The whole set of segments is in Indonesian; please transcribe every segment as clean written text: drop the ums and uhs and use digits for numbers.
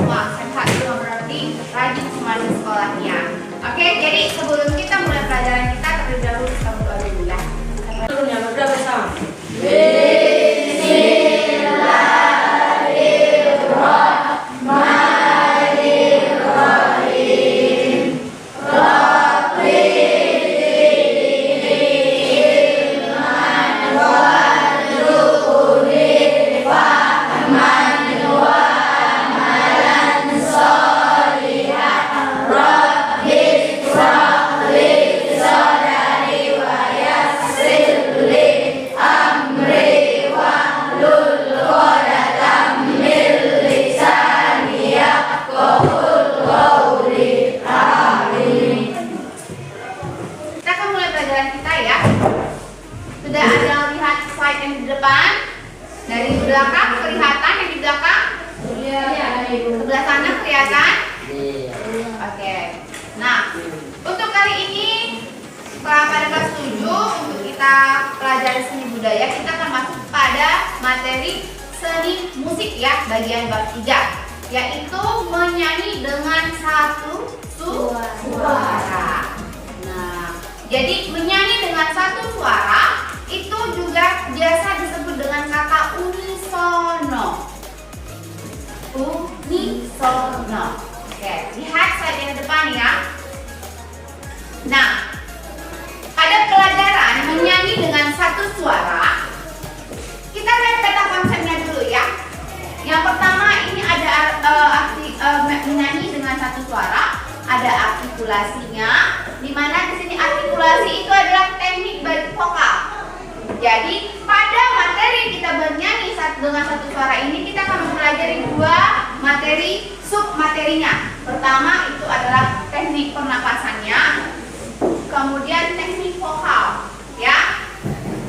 semua sehat semua, berarti rajin semua di sekolahnya. Oke, jadi sebelum kita mulai pelajaran kita terlebih dahulu kita berdoa dulu ya. Turunnya berdoa bersama. Sudah ada lihat slide yang di depan? Dari belakang kelihatan yang di belakang? Iya. Sebelah sana kelihatan? Iya. Oke. Nah, untuk kali ini setelah pada kelas 7 untuk kita pelajari seni budaya, kita akan masuk pada materi seni musik ya, bagian bab 3, yaitu menyanyi dengan satu suara. Nah, jadi menyanyi dengan satu suara itu juga biasa disebut dengan kata unisono. Unisono. Oke, lihat slide yang depan ya. Nah, pada pelajaran menyanyi dengan satu suara, kita lihat peta konsepnya dulu ya. Yang pertama ini ada menyanyi dengan satu suara, ada artikulasinya, di mana di sini artikulasi itu adalah teknik bagi vokal. Jadi pada materi kita bernyanyi dengan satu suara ini, kita akan mempelajari dua materi sub materinya. Pertama itu adalah teknik pernapasannya, kemudian teknik vokal, ya.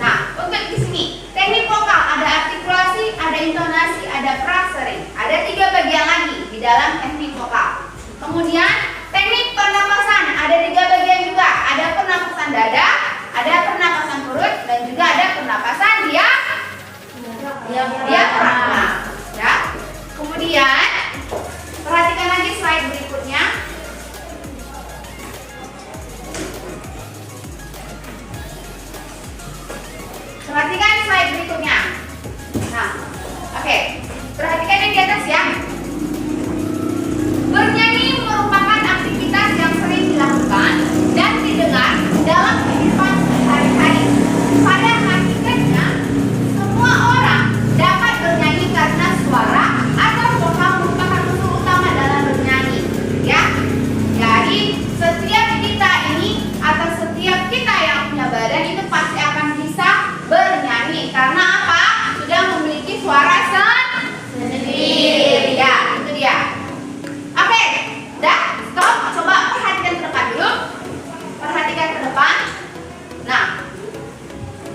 Nah, untuk di sini teknik vokal ada artikulasi, ada intonasi, ada frasering, ada 3 bagian lagi di dalam teknik vokal. Kemudian teknik pernapasan ada 3 bagian juga, ada pernapasan dada, ada pernapasan perut, dan juga ada pernapasan diafragma, ya. Kemudian perhatikan lagi slide berikutnya. Perhatikan slide berikutnya. Nah, oke. Perhatikan yang di atas ya. Bernyanyi merupakan aktivitas yang sering dilakukan dan didengar dalam kehidupan sehari-hari. Pada hakikatnya, semua orang dapat bernyanyi karena suara atau vokal merupakan unsur utama dalam bernyanyi, ya. Jadi setiap kita ini atau setiap kita yang punya badan itu pasti akan bisa bernyanyi karena apa? Sudah memiliki suara sendiri. Ya, itu dia. Oke, dah, stop. Coba perhatikan ke depan dulu. Perhatikan ke depan. Nah,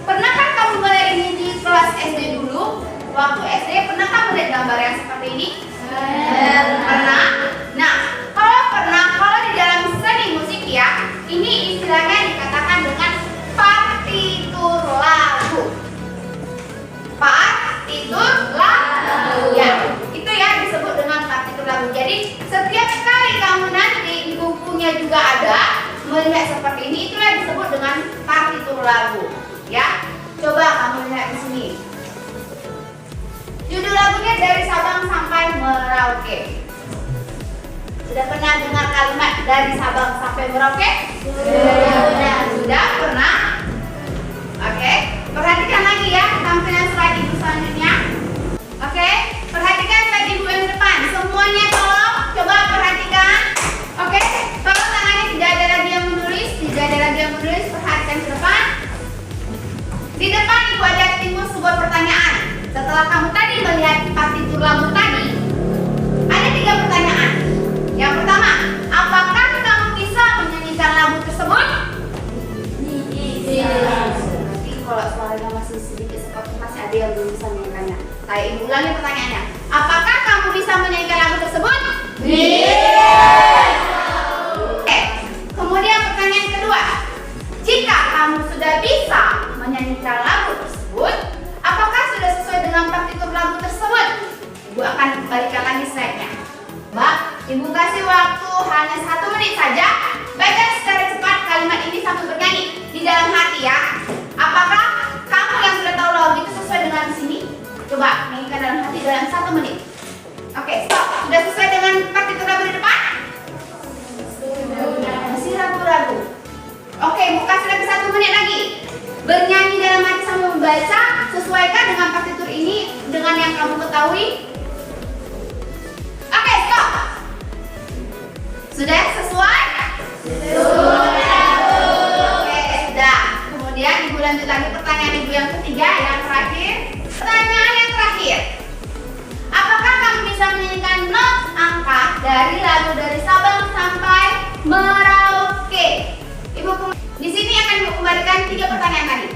pernahkah kamu melihat ini di kelas SD dulu? Waktu SD, pernahkah melihat gambar yang seperti ini? Pernah. Nah, kalau di dalam seni musik ya, ini istilahnya dikatakan dengan partitur lagu. Partitur lagu. Ya, itu ya disebut dengan partitur lagu. Jadi setiap kali kamu nanti di bukunya juga ada melihat seperti ini, itulah disebut dengan partitur lagu. Ya, coba kamu lihat di sini. Judul lagunya Dari Sabang Sampai Merauke. Sudah pernah dengar kalimat dari Sabang sampai Merauke? Sudah pernah? Oke, perhatikan lagi ya tampilan slide ibu selanjutnya. Oke, perhatikan slide ibu yang depan. Semuanya tolong coba perhatikan. Oke, tolong tangannya tidak ada lagi yang menulis, tidak ada lagi yang menulis. Perhatikan ke depan. Di depan ibu ada timbul sebuah pertanyaan. Setelah kamu tadi melihat partitur lagu tadi, ada 3 pertanyaan. Yang pertama, apakah kamu bisa menyanyikan lagu tersebut? Nanti kalau suaranya masih sedikit seperti masih ada yang belum bisa menyanyikannya. Saya ibu ulangi pertanyaannya. Apakah kamu bisa menyanyikan lagu tersebut? Oke. Kemudian pertanyaan kedua, jika kamu sudah bisa menyanyikan lagu tersebut, apakah sudah sesuai dengan partitur lagu tersebut? Ibu Ibu kasih waktu hanya 1 menit saja. Baca secara cepat kalimat ini sambil bernyanyi di dalam hati ya. Apakah kamu yang sudah tahu lagu itu sesuai dengan sini? Coba nyanyikan dalam hati dalam 1 menit. Oke, stop. Sudah sesuai dengan partitur lagu di depan? Masih ragu-ragu. Oke, Ibu kasih lagi 1 menit lagi. Bernyanyi dalam hati sambil membaca. Sesuaikan dengan partitur ini dengan yang kamu ketahui. Oke, stop. Sudah sesuai? Sudah. Oke, sudah. Kemudian Ibu lanjut lagi pertanyaan Ibu yang ketiga, yang terakhir. Pertanyaan yang terakhir. Apakah kamu bisa menyanyikan not angka dari lagu dari Sabang sampai Merauke? Ibu di sini akan Ibu kembalikan 3 pertanyaan tadi.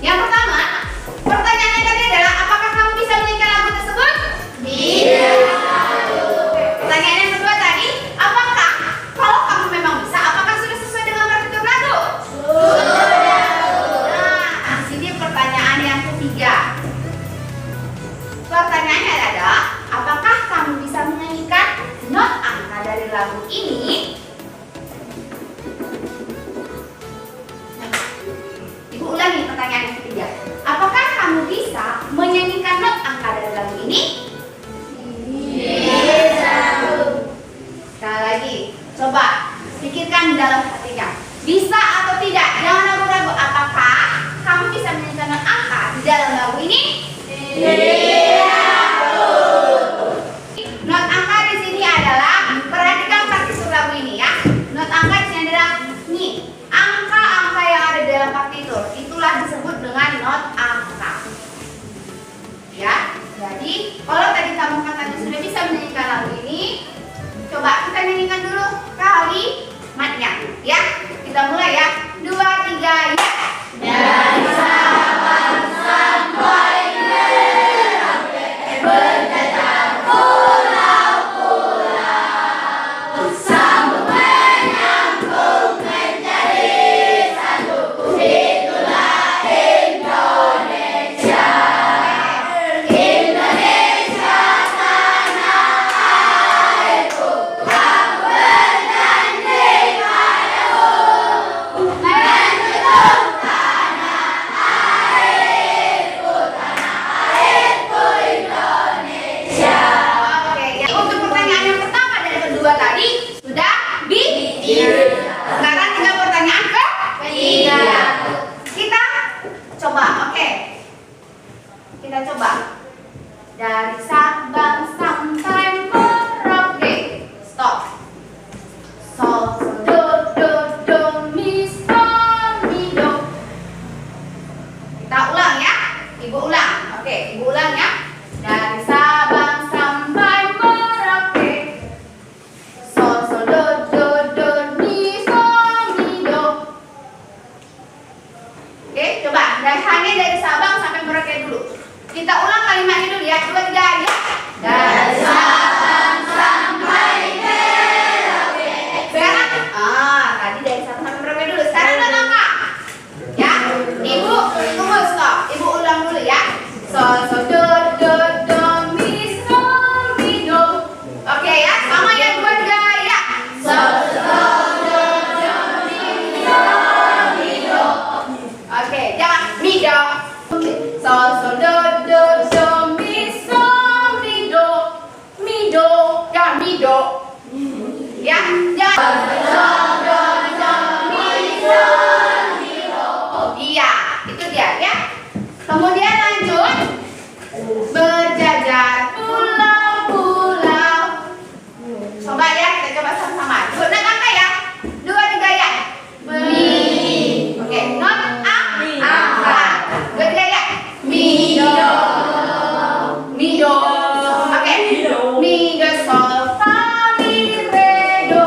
Yang pertama, pertanyaannya tadi adalah apakah kamu bisa menyanyikan lagu tersebut? Tidak. Pertanyaan yang kedua tadi, apakah kalau kamu memang bisa, apakah sudah sesuai dengan partitur lagu? Sudah. Nah, di sini pertanyaan yang ketiga. Pertanyaannya adalah, apakah kamu bisa menyanyikan not angka dari lagu ini? Ibu ulangi pertanyaan yang ketiga. Apakah kamu bisa menyanyikan not angka dari lagu ini? Bisa. Sekali lagi, coba pikirkan dalam hatinya. Bisa atau tidak? Jangan ragu-ragu. Apakah kamu bisa menyanyikan not angka di dalam lagu ini? Not angka di sini adalah, perhatikan partitur lagu ini ya. Not angka di sini adalah nih, angka-angka yang ada dalam partitur. Itulah disebut dengan not angka. Ya, jadi kalau tadi kamu katanya sudah bisa menyanyikan lagu ini, coba kita nyanyikan dulu kalimatnya. Ya, kita mulai ya. 2, 3, ya. Dari Sabang sampai Merauke, berjajah pulau-pulau, sambung menyambung menjadi satu. Itulah Indonesia. Indonesia tanah airku, kamu bernyanyi padaku, mentutup tanah airku Indonesia. Oke, ya. Untuk pertanyaan yang pertama dan kedua tadi sudah sekarang tinggal pertanyaan ketiga. Kita coba, oke. Kita coba dari Sabang sampai Merauke. Stop. Sol, do, do, do, mi, sol, mi, do. Kita ulang ya. Ibu ulang. Oke, Ibu ulang ya. Dari Sabang sampai Merauke. Sol, sol, do, do, do, mi, sol, mi, do. Oke, coba. Hanya dari Sabang sampai Merauke dulu. Kita ulang kalimatnya dulu ya. 2, 3, ya. Dari Sabang sampai Merauke. Sekarang, tadi dari Sabang sampai Merauke dulu. Sekarang not angka. Ya, Ibu tunggu, stop. Ibu ulang dulu ya. Sol, sol, do, do, do, mi, sol, mi, do. Oke ya, sama ya. 2, 3, ya. Sol, sol, do, do, mi, sol, mi, do. Oke, jangan mi, do. Sol, sol, do, do, do, mi, sol, mi, do. Mi, do. Jangan mi, do. Ya, jangan. Sol, do, do, mi, sol, mi, do. Iya, itu dia ya. Kemudian lanjut. Berjajar pulau-pulau. Coba ya, kita coba sama-sama. Not angka ya. 2, 3, ya. Mi. Oke, not angka. 2, 3, ya. Mi, do. Mi, do. Oke. Mi, do, sol, fa, mi, re, do.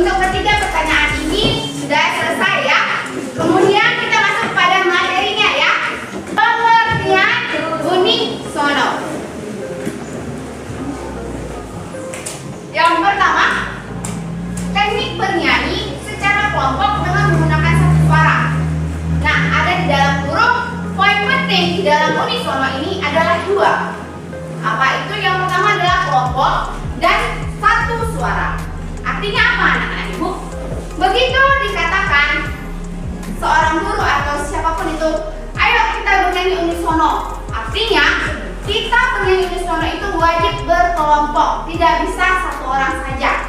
Untuk ketiga pertanyaan ini sudah selesai ya. Kemudian kita masuk pada materinya ya. Pengertian unisono. Yang pertama, teknik bernyanyi secara kelompok dengan menggunakan satu suara. Nah, ada di dalam huruf. Poin penting di dalam unisono ini adalah dua. Apa itu? Yang pertama adalah kelompok dan satu suara. Artinya apa anak-anak ibu? Begitu dikatakan seorang guru atau siapapun itu, ayo kita bernyanyi unisono. Artinya kita bernyanyi unisono itu wajib berkelompok, tidak bisa satu orang saja.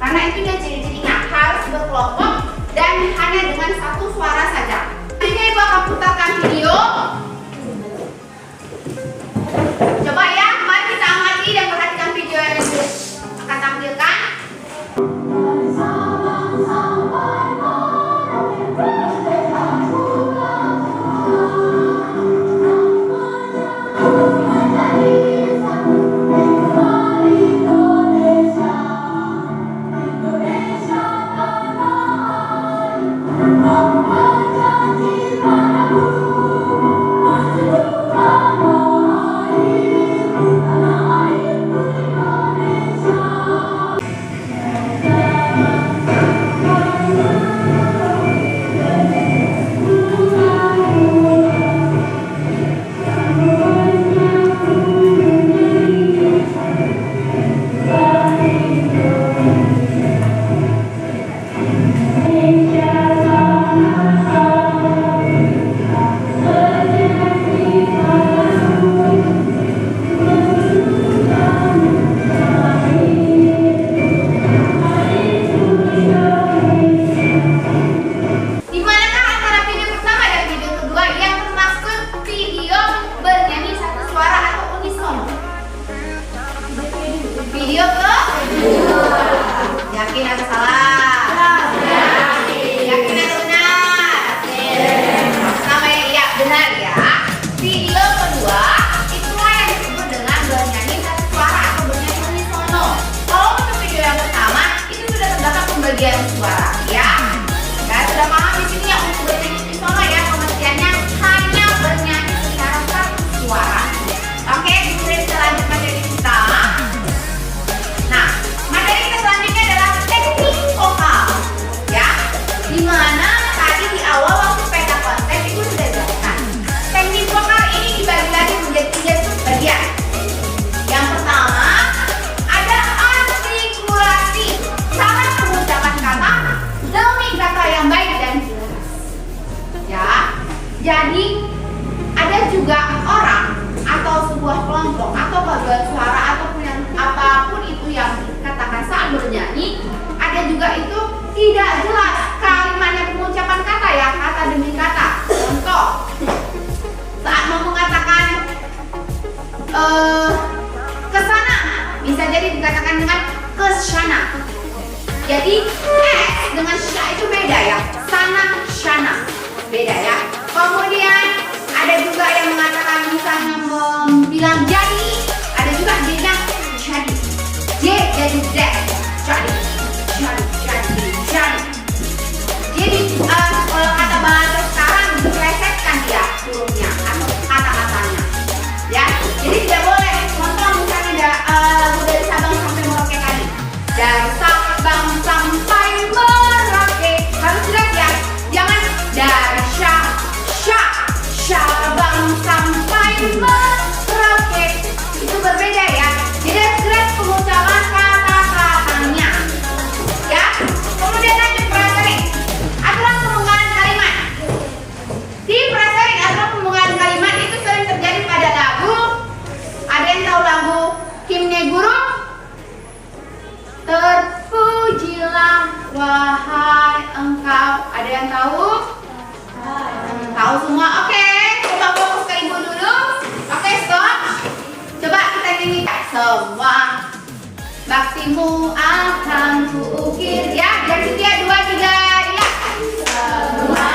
Karena itu dia ciri-cirinya harus berkelompok dan hanya dengan satu suara saja. Ini ibu akan putarkan video. Coba ya, mari kita amati dan perhatikan video yang ibu akan tampilkan. Video ke? Yakin atau salah? Yakin atau benar? Sama ya, iya benar ya. Video kedua itulah yang disebut dengan bernyanyi satu suara atau bernyanyi unisono. Kalau untuk video yang pertama itu sudah terdapat pembagian suara ya. Ya sudah paham di sini ya untuk bernyanyi unisono ya, pengertiannya hanya bernyanyi secara satu suara. Oke, kemudian kita lanjut materi kita. Nah, materi kita selanjutnya adalah teknik vokal, ya. Dimana tadi di awal waktu peta konsep itu sudah dijelaskan. Teknik vokal ini dibagi lagi menjadi 3 subbagian. Yang pertama ada artikulasi, cara mengucapkan kata demi kata yang baik dan jelas. Ya, jadi ada juga orang atau sebuah kelompok atau paduan suara ataupun yang apapun itu yang dikatakan saat bernyanyi, ada juga itu tidak jelas kalimatnya, pengucapan kata ya, kata demi kata. Contoh, saat mau mengatakan kesana, bisa jadi dikatakan dengan kesana. Jadi S dengan sya itu beda ya, sana, shana, beda ya. Kemudian ada juga yang mengatakan misalnya bilang jadi, ada juga bilang jadi. J jadi Z, jadi. Jadi kalau kata bahasa sekarang diplesetkan dia hurufnya atau kata-katanya, ya. Jadi tidak boleh. Contoh misalnya lagu dari Sabang sampai Merauke tadi. Dari Sabang sampai Merauke harus jelas ya. Jangan dari Sabang sampai Merauke, itu berbeda ya. Jadi jelas pengucapan kata-katanya, ya. Kemudian lanjut praseri, aturan pembukaan kalimat. Di praseri aturan pembukaan kalimat itu sering terjadi pada lagu. Ada yang tahu lagu Himne Guru? Terpujilah wahai engkau. Ada yang tahu? Tahu semua? Oke. Coba fokus ke ibu dulu. Oke, stop. Coba kita nyanyi semua baktimu akan kuukir ya. Dari situ ya, 2, 3 ya. Semua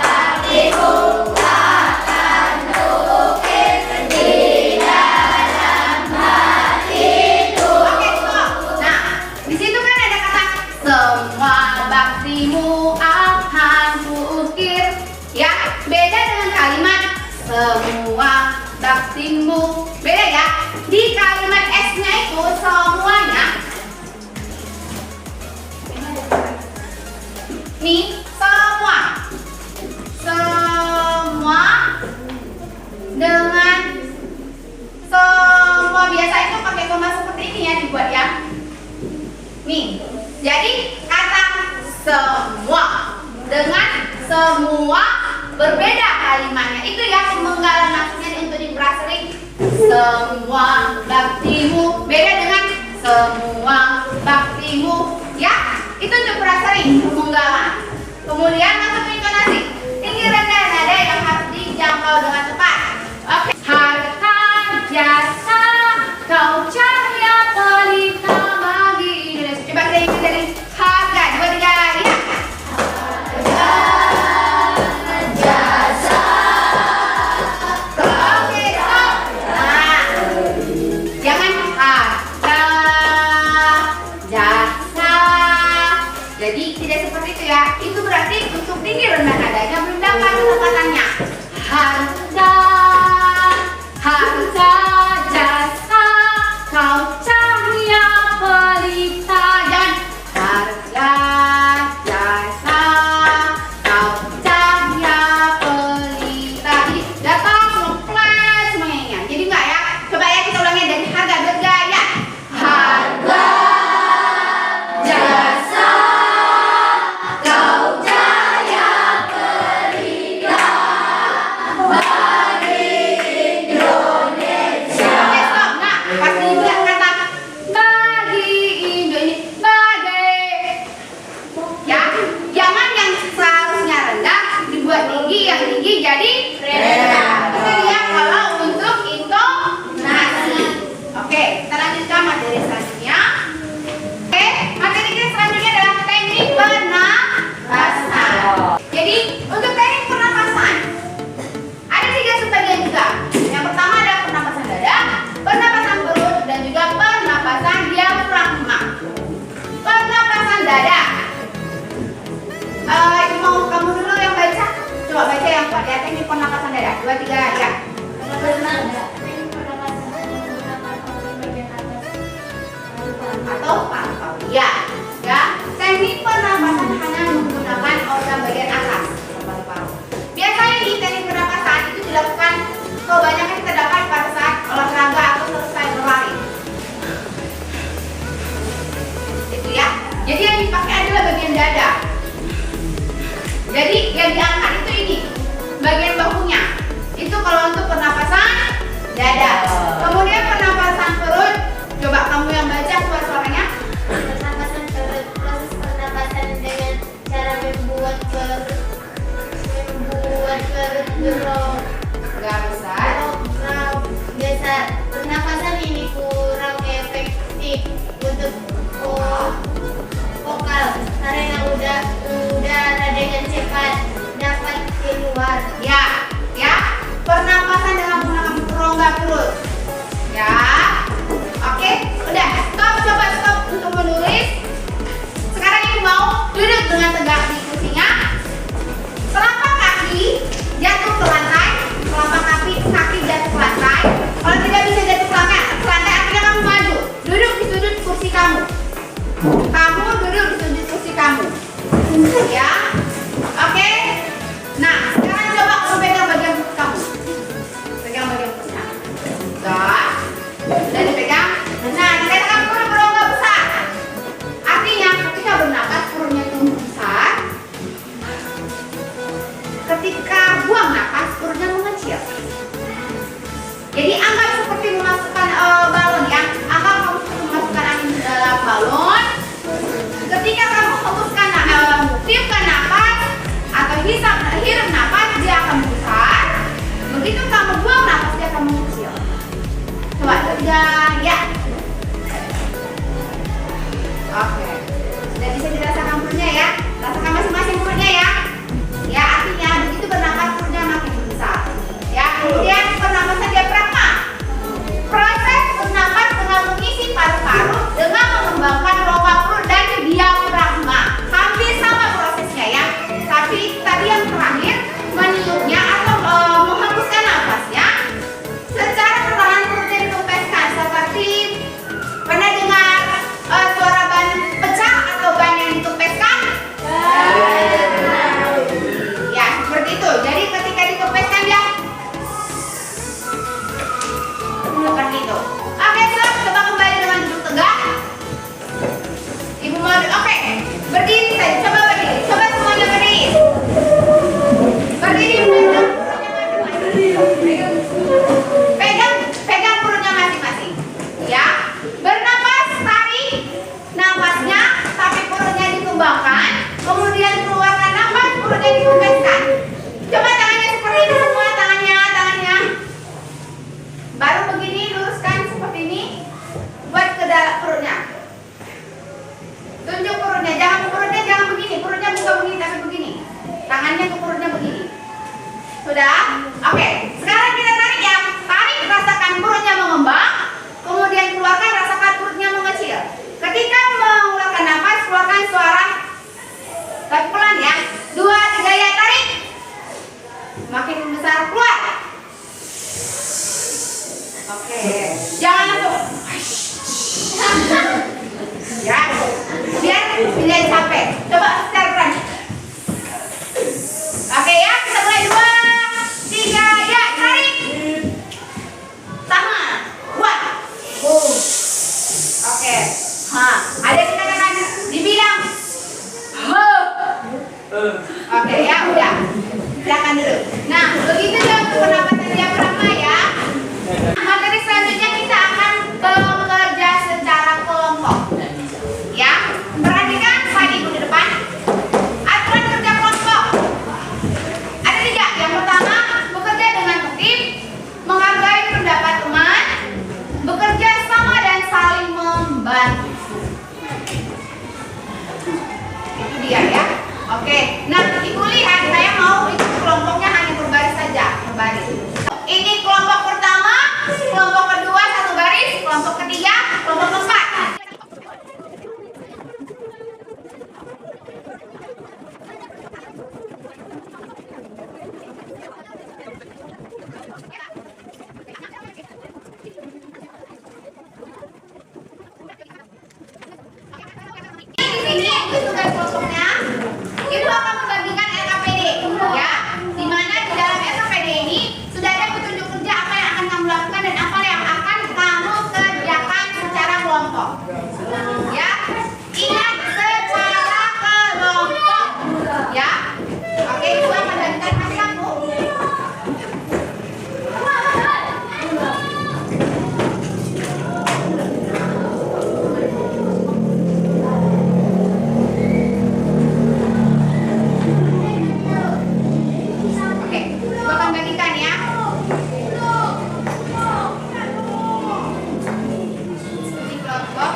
baktimu akan kuukir di dalam hatiku. Oke, stop. Nah, di situ kan ada kata semua baktimu akan kuukir. Ya, beda dengan kalimat semua baktimu. Beda ya. Di kalimat S-nya itu semuanya. Nih, semua. Semua dengan semua biasa itu pakai koma seperti ini ya dibuat ya. Nih, jadi kata semua dengan semua berbeda kalimatnya. Itu ya pemenggalan maksudnya untuk diperasering. Semua baktimu beda dengan semua baktimu ya. Itu untuk perasering pemenggalan. Kemudian masuk ke intonasi. Tinggi rendah nada yang harus dijangkau dengan tepat. Oke. Harta jasa kau cahaya pelita bagi Indonesia. Coba kita ikuti dari harga. Coba tiga ya. Jadi tidak seperti itu ya. Itu berarti untuk tinggi rendah nadanya belum dapat ketepatannya. Harta, harta jasa kau cahaya pelita. Jangan harga jasa kau cahaya pelita. Jadi datang flat semuanya. Jadi enggak ya. Coba ya kita ulangi dari harga bergaya. Harga jasa jadi rendah. Itu dia kalau untuk intonasi. Oke, kita lanjutkan materi selanjutnya. Oke, materi kita selanjutnya adalah teknik pernapasan. Jadi untuk teknik pernapasan ada 3 subbagian juga. Yang pertama adalah pernapasan dada, pernapasan perut, dan juga pernapasan diafragma. Pernapasan dada. Mau kamu dulu yang baca? Coba baca yang kuat ya, teknik pernapasan dada. 2, 3 ya. Atau paru-paru. Ya. Ya. Teknik pernapasan hanya menggunakan organ bagian atas, paru-paru. Biasanya di teknik pernapasan itu dilakukan kebanyakan terdapat pada saat olahraga atau selesai berlari. Itu ya. Jadi yang dipakai adalah bagian dada. Jadi yang diangkat itu ini bagian bahunya. Itu kalau untuk pernapasan dada. Kemudian pernapasan perut. Coba kamu yang baca suaranya. Pernapasan perut, proses pernapasan dengan cara membuat perut Gak besar. Biasa pernapasan ini kurang efektif untuk vokal karena udara dengan cepat dapat keluar. Ya, ya. Pernapasan dengan menggunakan rongga perut. Ya. Oke, udah. Stop untuk menulis. Sekarang ibu mau duduk dengan tegak di kursinya. Telapak kaki jatuh ke lantai. Telapak kaki jatuh ke lantai. Kalau tidak bisa jatuh ke lantai, artinya kamu maju. Duduk di sudut kursi kamu. Kamu duduk di sudut kursi kamu. Ya. Oke. Nah, sekarang coba kamu pegang bagian perut kamu. Pegang bagian perutnya. Sudah dipegang. Nah, dikatakan perut berongga besar. Artinya ketika bernapas perutnya tumbuh besar. Ketika buang napas perutnya mengecil. Jadi anggap seperti memasukkan balon ya. Anggap kamu seperti memasukkan angin ke dalam balon. Ketika kamu hembuskan tiupkan napas atau hirup napas, dia akan besar. Begitu kamu buang napas, dia akan mengecil. Coba tegang ya. Oke. Sudah bisa dirasakan perutnya ya. Rasakan masing-masing perutnya ya. Ya, artinya begitu bernapas perutnya makin besar. Ya, kemudian pernapasan diafragma. Proses bernapas dengan mengisi paru-paru dengan mengembangkan rongga perut dan diafragma. Hampir sama Sudah? Oke, sekarang kita tarik ya. Tarik, rasakan perutnya mengembang. Kemudian keluarkan, rasakan perutnya mengecil. Ketika mengeluarkan nafas, keluarkan suara tapi pelan ya. 2, 3 ya, tarik. Makin besar, keluar. Oke, jangan langsung. Ya, biar tidak capek. Coba secara pelan. Oke ya, kita mulai 2, 3 ya, tarik. Tahan. Kuat. Oke. Ada yang dikatakan dibilang. Oke ya, udah. Silakan dulu. Nah, begitu juga untuk pernapasan diafragma ya. Materi selanjutnya kita akan bekerja secara kelompok. Ya, perhatikan slide ibu di depan. Aturan kerja kelompok. Ada 3. Yang pertama, bekerja dengan tertib, menghargai pendapat teman, bekerja sama dan saling membantu. Itu dia ya. Oke. Nah, ibu lihat saya mau ikut kelompoknya hanya berbaris saja, berbaris. Ini kelompok pertama, kelompok kedua satu baris, kelompok ketiga, kelompok keempat. Di sini itu tugas kelompoknya. Itu akan membagikan LKPD ya. Di mana di dalam LKPD ini sudah ada petunjuk kerja apa yang akan kamu lakukan dan apa yang akan kamu kerjakan secara kelompok. Ya. Ingat secara kelompok. Ya. Oke, itu akan membagikan kamu. Oke, gua akan bagikan ya. Di kelompok.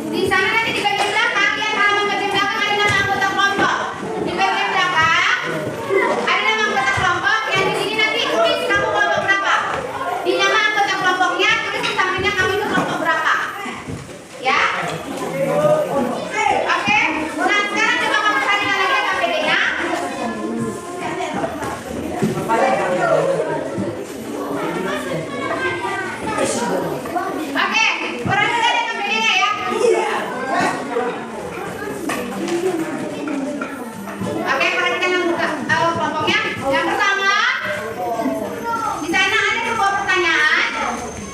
Di sana nanti di bagian belakang, lihat halaman bagian belakang ada nama anggota kelompok. Di bagian belakang ada nama anggota kelompok yang di sini nanti tulis kamu kelompok berapa. Di nama anggota kelompoknya tulis di sampingnya kamu itu kelompok berapa. Ya. Oke. Nah, sekarang coba kamu carikan lagi KPD-nya. Oke, perhatikan ya KPD-nya ya. Oke, perhatikan anggota kelompoknya. Yang pertama, di sana ada 2 pertanyaan.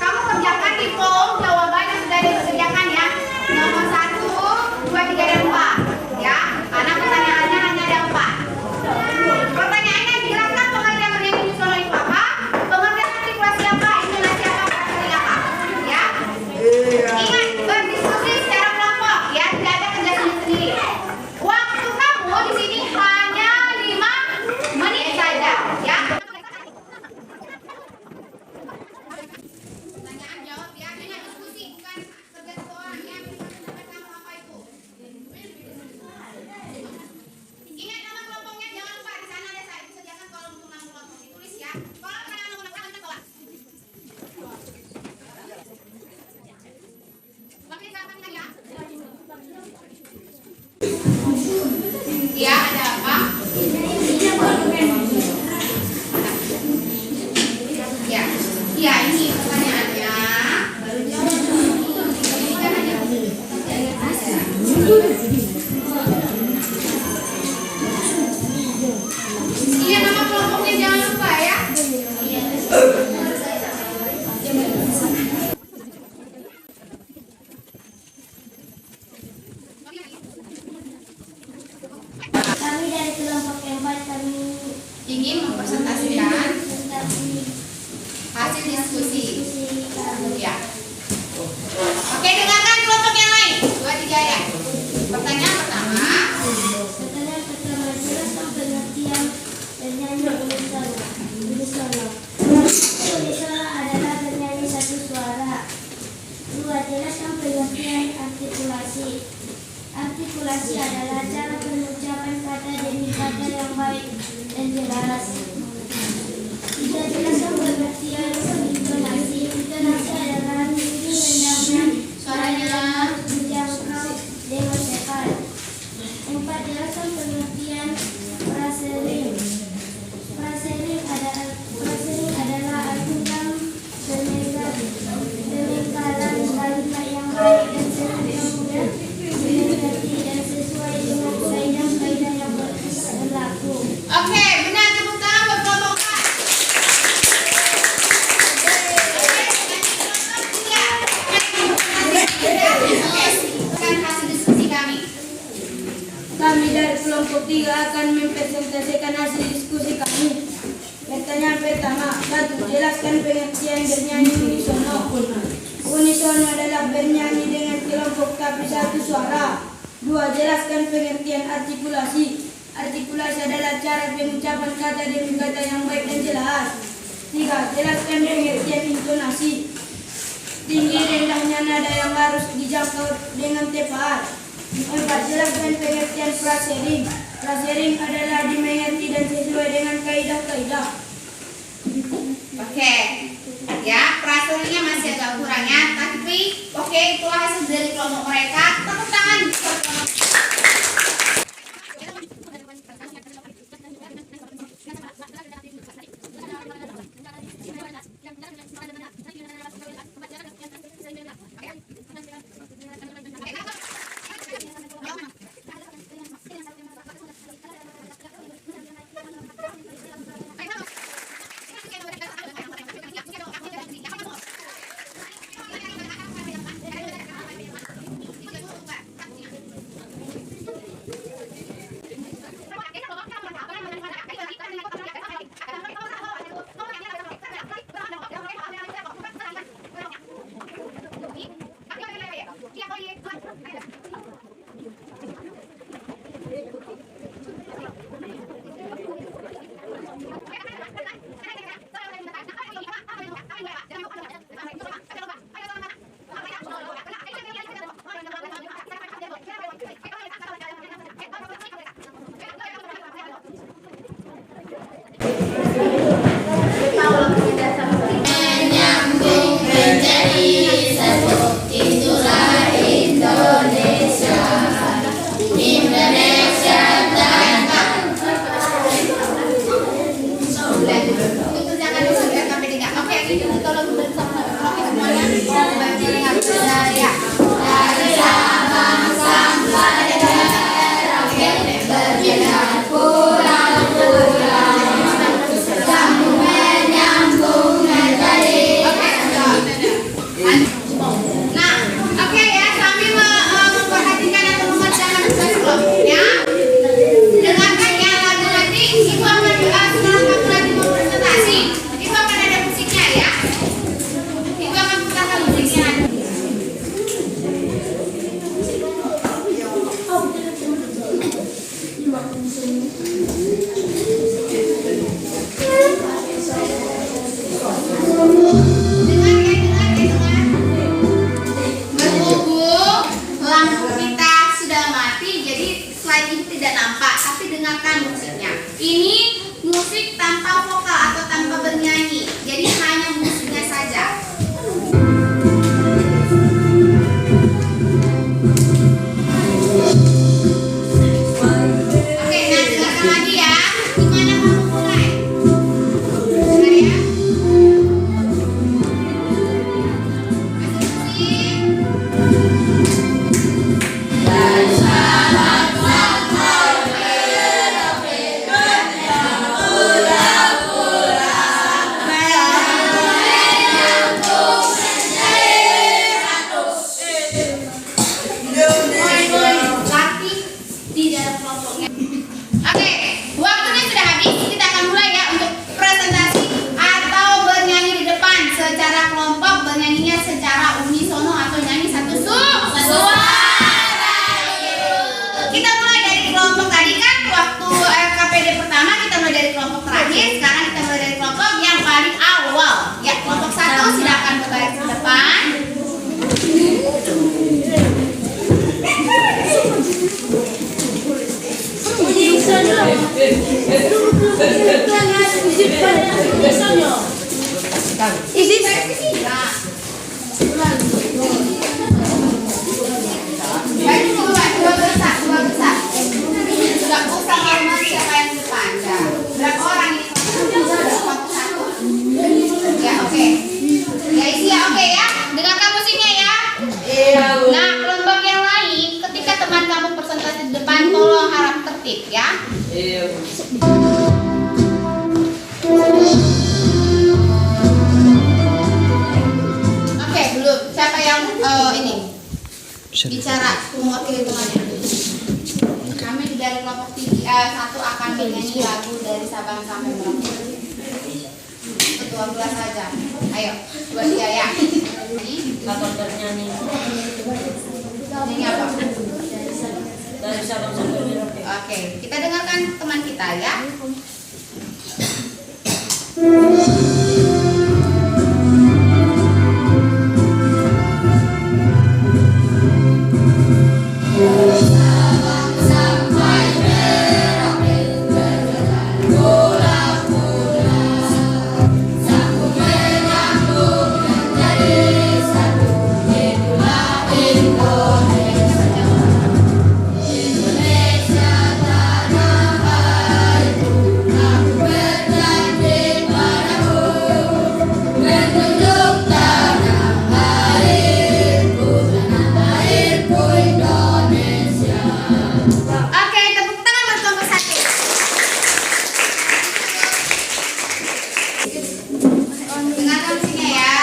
Kamu kerjakan di form jawaban yang sudah dikerjakan ya. Nomor 1, 2, 3 dan 4. Ya, karena pertanyaannya hanya ada 4. Pertanyaannya, jelaskan pengertian yang dinyusun oleh Papa, pengertian artikulasi apa, intonasi apa, frasi apa. Ya. Ingat, berdiskusi secara kelompok ya, tidak ada kerja sendiri-sendiri. Waktu kamu di sini hanya 5 menit saja, ya. Pertanyaan jawab ya, hanya diskusi bukan kerja seorang ya. Pendapat kamu apa itu? Ingat nama kelompoknya, jangan lupa di sana ada saya sediakan kolom untuk nama kelompok, ditulis ya. Kolom nama kelompok kita bawa. Oke, silakan ya. Ya, ada apa? Ya, ya ini pertanyaannya. Baru jawab. Ini kan hanya iya, nama kelompoknya jangan lupa ya. Kami dari kelompok yang 4 kami Ingin mempresentasikan presentasi hasil diskusi. pengertian bernyanyi unisono. Unisono adalah bernyanyi dengan kelompok tapi satu suara. 2. Jelaskan pengertian artikulasi. Artikulasi adalah cara pengucapan kata demi kata yang baik dan jelas. 3. Jelaskan pengertian intonasi. Tinggi rendahnya nada yang harus dijangkau dengan tepat. 4. Jelaskan pengertian frasering. Frasering adalah dimengerti dan sesuai dengan kaidah-kaidah. Oke, ya fraseringnya masih agak kurang ya, tapi oke, itulah hasil dari kelompok mereka. Tepuk tangan. Bicara mewakili temannya. Kami dari kelompok 1 akan bernyanyi lagu dari Sabang sampai Merauke. 12 aja. Ayo, buat dia ya. Ini Atau bernyanyi ini apa? dari Sabang sampai Merauke. Oke, kita dengarkan teman kita ya. Oke, tepuk tangan buat kelompok 1. Dengarkan sini ya.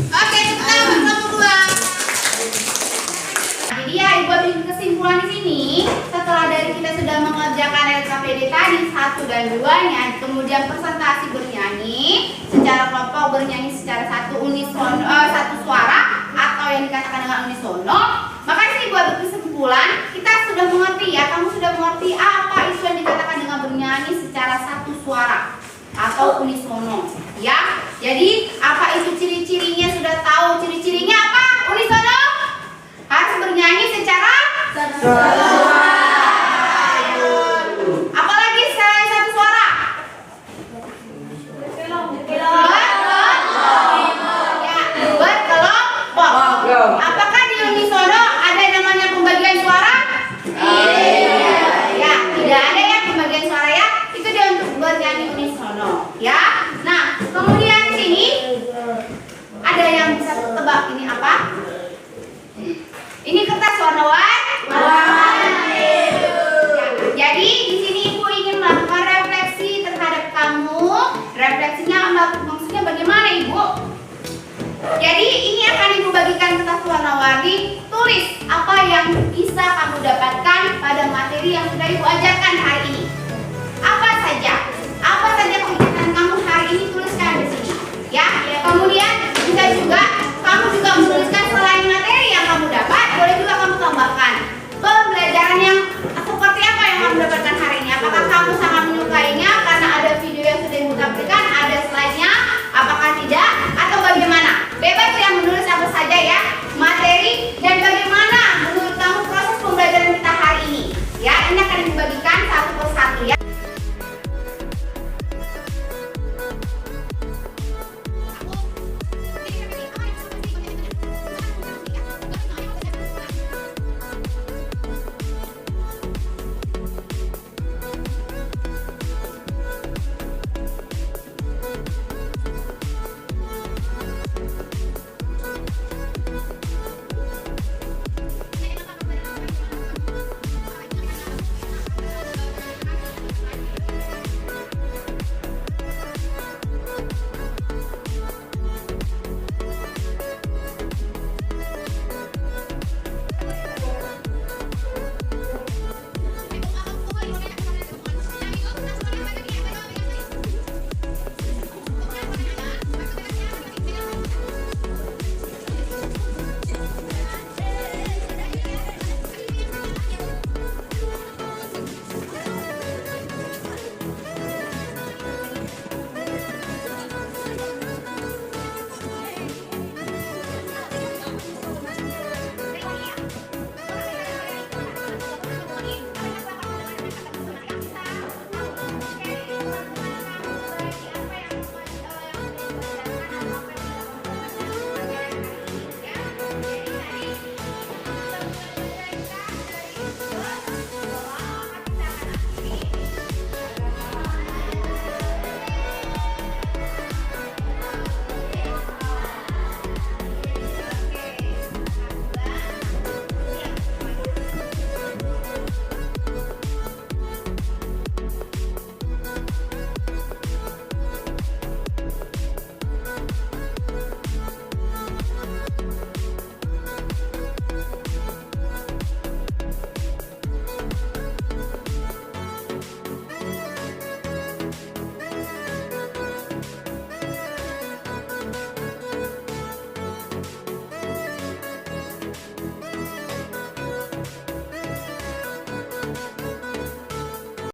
Oke, tepuk tangan buat kelompok 2. Jadi ya, Ibu bikin kesimpulan di sini. Setelah dari kita sudah mengerjakan LKPD tadi 1 dan 2-nya, kemudian presentasi bernyanyi secara kelompok, bernyanyi secara satu suara atau yang dikatakan dengan unisono. Maka sih Ibu ambil kesimpulan, kita sudah mengerti ya, kamu sudah mengerti apa itu yang dikatakan dengan bernyanyi secara satu suara atau unisono ya. Jadi apa itu ciri-cirinya, sudah tahu ciri-cirinya apa? Unisono harus bernyanyi secara satu suara. Apalagi selain satu suara? Berkelompok. Apakah di unisono ada yang namanya pembagian suara? Ya, tidak ada ya pembagian suara ya. Itu dia untuk bernyanyi unisono ya. Nah, kemudian di sini ada yang bisa tebak ini apa? Ini kertas warna-warni. Ya, jadi di sini Ibu ingin melakukan refleksi terhadap kamu. Refleksinya maksudnya bagaimana Ibu? Jadi ini akan Ibu bagikan kertas warna-warni. Tulis apa yang bisa kamu dapatkan pada materi yang sudah Ibu ajarkan hari ini. Apa saja kegiatan kamu hari ini, tuliskan di sini. Ya, kemudian bisa juga kamu juga menuliskan selain materi yang kamu dapat, boleh juga kamu tambahkan.